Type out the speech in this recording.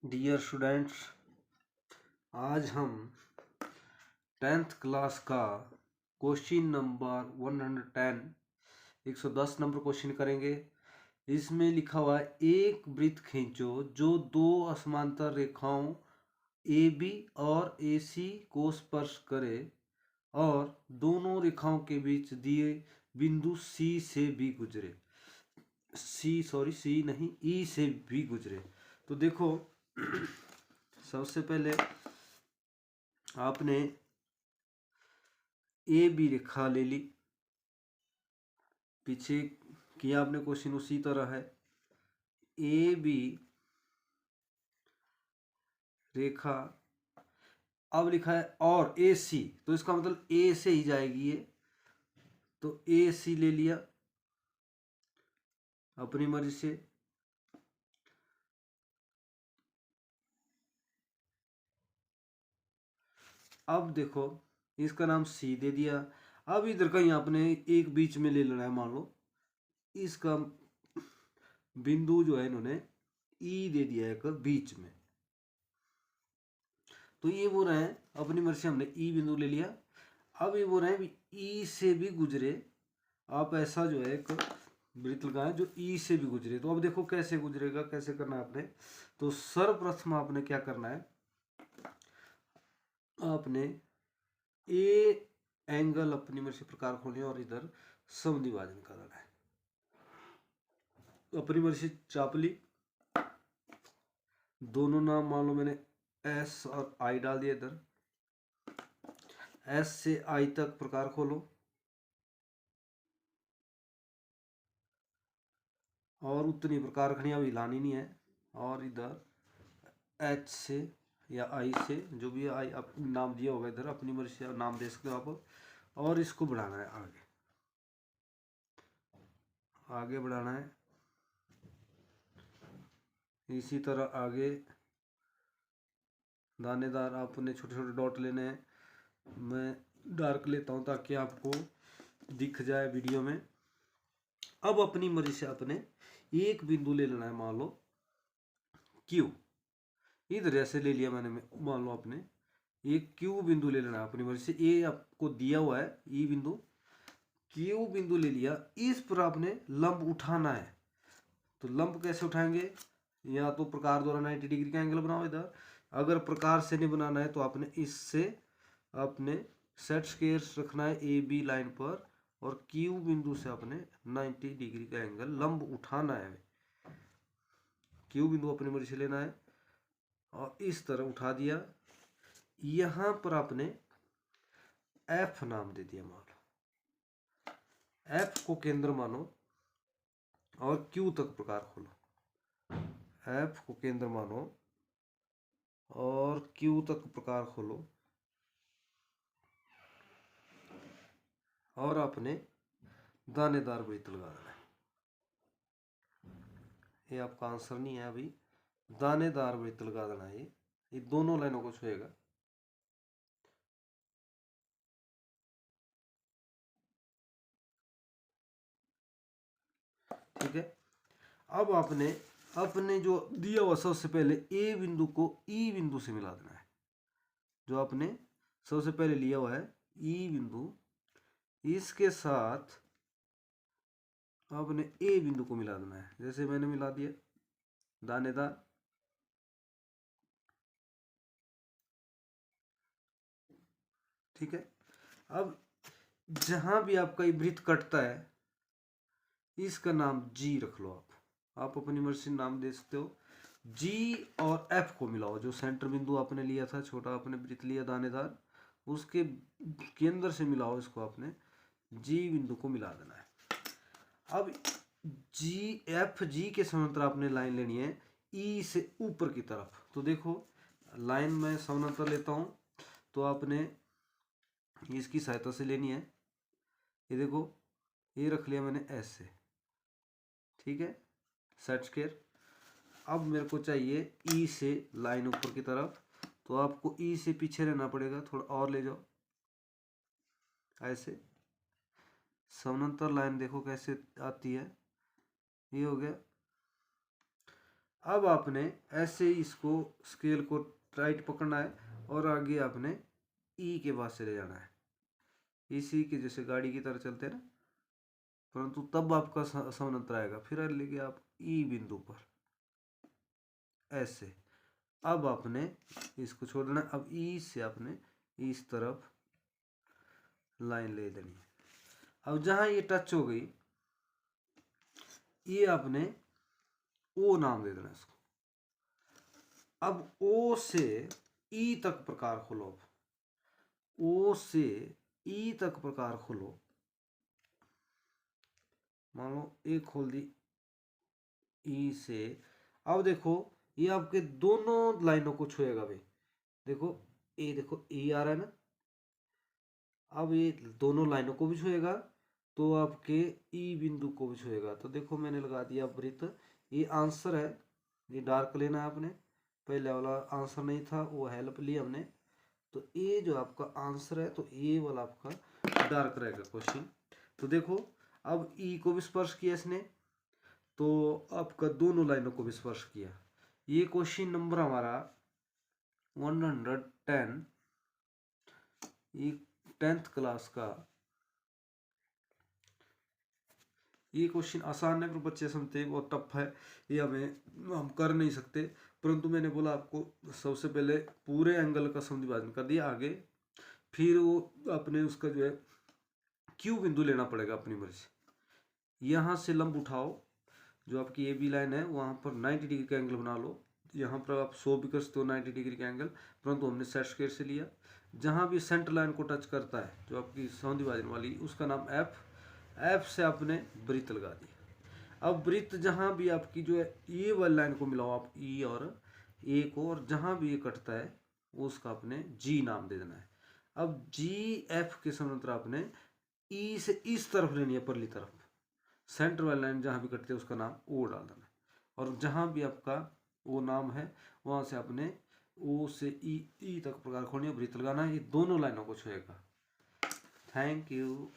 Dear students, आज हम 10th class का क्वेश्चन नंबर 110 नंबर क्वेश्चन करेंगे। इसमें लिखा हुआ है, एक वृत्त खींचो जो दो समांतर रेखाओं AB और AC को स्पर्श करे और दोनों रेखाओं के बीच दिए बिंदु C से भी गुजरे। सी नहीं, E से भी गुजरे। तो देखो सबसे पहले आपने ए बी रेखा ले ली, पीछे किया आपने क्वेश्चन उसी तरह है। ए बी रेखा, अब लिखा है और ए सी, तो इसका मतलब ए से ही जाएगी ये, तो ए सी ले लिया अपनी मर्जी से। अब देखो इसका नाम सी दे दिया। अब इधर का यहाँ अपने एक बीच में ले लेना है, मान लो इसका बिंदु जो है इन्होंने ई दे दिया एक बीच में, तो ये बोल रहे हैं अपनी मर्जी से हमने ई बिंदु ले लिया। अब ये बोल रहे हैं ई से भी गुजरे, आप ऐसा जो है एक वृत्त लगाएं जो ई से भी गुजरे। तो अब देखो कैसे गुजरेगा, कैसे करना है आपने। तो सर्वप्रथम आपने क्या करना है, आपने ए एंगल अपनी मर्जी से प्रकार खोलने और इधर समद्विभाजन करना है। अपनी मर्जी से चाप ली, दोनों नाम मान लो मैंने एस और आई डाल दिया। इधर एस से आई तक प्रकार खोलो और उतनी प्रकार खड़ियाँ भी हिलानी नहीं है। और इधर एच से या आई से, जो भी आई आप नाम दिया होगा इधर अपनी मर्जी से नाम दे सकते हो आप। और इसको बढ़ाना है आगे, आगे बढ़ाना है। इसी तरह आगे दानेदार आपने छोटे छोटे डॉट लेने हैं। मैं डार्क लेता हूँ ताकि आपको दिख जाए वीडियो में। अब अपनी मर्जी से आपने एक बिंदु ले लेना है, मान लो क्यू, इधर ऐसे ले लिया मैंने, मान लो आपने एक क्यू बिंदु ले लेना है अपनी मर्जी से। ए आपको दिया हुआ है ई बिंदु, क्यू बिंदु ले लिया। इस पर आपने लंब उठाना है। तो लंब कैसे उठाएंगे, या तो प्रकार द्वारा 90 डिग्री का एंगल बनाओ इधर। अगर प्रकार से नहीं बनाना है तो आपने इससे अपने सेट स्क्वायर रखना है ए बी लाइन पर, और क्यू बिंदु से अपने 90 डिग्री का एंगल लंब उठाना है। क्यू बिंदु अपनी मर्जी से लेना है और इस तरह उठा दिया। यहां पर आपने एफ नाम दे दिया, मान लो एफ को केंद्र मानो और क्यू तक प्रकार खोलो। एफ को केंद्र मानो और क्यू तक प्रकार खोलो, और आपने दानेदार वृत्त लगा देना है। ये आपका आंसर नहीं है अभी, दानेदार वृत्त लगा देना है। ये दोनों लाइनों को छुएगा। ठीक है। अब आपने अपने जो दिया हुआ सबसे पहले ए बिंदु को ई बिंदु से मिला देना है। जो आपने सबसे पहले लिया हुआ है ई बिंदु, इसके साथ आपने ए बिंदु को मिला देना है। जैसे मैंने मिला दिया दानेदार। ठीक है। अब जहां भी आपका ये वृत्त कटता है इसका नाम जी रख लो। आप अपनी मर्जी से नाम दे सकते हो। जी और एफ को मिलाओ, जो सेंटर बिंदु आपने लिया था, छोटा आपने वृत्त लिया दानेदार, उसके केंद्र से मिलाओ इसको। आपने जी बिंदु को मिला देना है। अब जी एफ जी के समांतर आपने लाइन लेनी है ई से ऊपर की तरफ। तो देखो लाइन में समांतर लेता हूं, तो आपने इसकी सहायता से लेनी है। ये देखो ये रख लिया मैंने ऐसे। ठीक है, सेट स्क्वायर। अब मेरे को चाहिए ई से लाइन ऊपर की तरफ, तो आपको ई से पीछे रहना पड़ेगा, थोड़ा और ले जाओ ऐसे। समांतर लाइन देखो कैसे आती है, ये हो गया। अब आपने ऐसे ही इसको स्केल को टाइट पकड़ना है और आगे आपने ई के पास चले जाना है, इसी के जैसे गाड़ी की तरह चलते हैं ना, परंतु तब आपका समानांतर आएगा। फिर लेके आप ई बिंदु पर ऐसे। अब आपने इसको छोड़ देना। अब ई से आपने इस तरफ लाइन ले लेनी है। अब जहां ये टच हो गई, ये आपने ओ नाम दे देना इसको। अब ओ से ई तक प्रकार खोलो। ओ से ई तक प्रकार खोलो। मान लो एक खोल दी ई से। अब देखो ये आपके दोनों लाइनों को छुएगा भाई। देखो देखो ई आ रहा है ना, अब ये दोनों लाइनों को भी छुएगा तो आपके ई बिंदु को भी छुएगा। तो देखो मैंने लगा दिया वृत्त। ये आंसर है, ये डार्क लेना है आपने। पहले वाला आंसर नहीं था, वो हेल्प ली हमने। तो ये जो आपका आंसर है, तो ये वाला आपका डार्क रहेगा क्वेश्चन। तो देखो अब ई को भी स्पर्श किया इसने, तो आपका दोनों लाइनों को भी स्पर्श किया। ये क्वेश्चन नंबर हमारा 110, ये 10th क्लास का। ये क्वेश्चन आसान है पर बच्चे समझते हैं बहुत टफ है, ये हम कर नहीं सकते। परंतु मैंने बोला आपको सबसे पहले पूरे एंगल का सन्निभाजन कर दिया आगे, फिर वो अपने उसका जो है क्यू बिंदु लेना पड़ेगा अपनी मर्जी से। यहाँ से लंब उठाओ, जो आपकी ए बी लाइन है वहाँ पर 90 डिग्री का एंगल बना लो। यहाँ पर आप 100 भी कर सकते हो 90 डिग्री का एंगल, परंतु हमने सेट स्क्वायर से लिया। जहाँ भी सेंटर लाइन को टच करता है जो आपकी सन्निभाजन वाली, उसका नाम एफ। एफ से आपने वृत्त लगा दिया। अब वृत्त जहाँ भी आपकी जो है ये वाली लाइन को मिलाओ आप, ई और ए को, और जहाँ भी ये कटता है उसका आपने जी नाम दे देना है। अब जी एफ के समांतर आपने ई से इस तरफ लेनी है, परली तरफ। सेंटर वाली लाइन जहाँ भी कटती है उसका नाम ओ डाल देना है। और जहाँ भी आपका वो नाम है वहाँ से आपने ओ से ई तक प्रकार खोलनी है, वृत्त लगाना है। ये दोनों लाइनों को छुएगा। Thank you.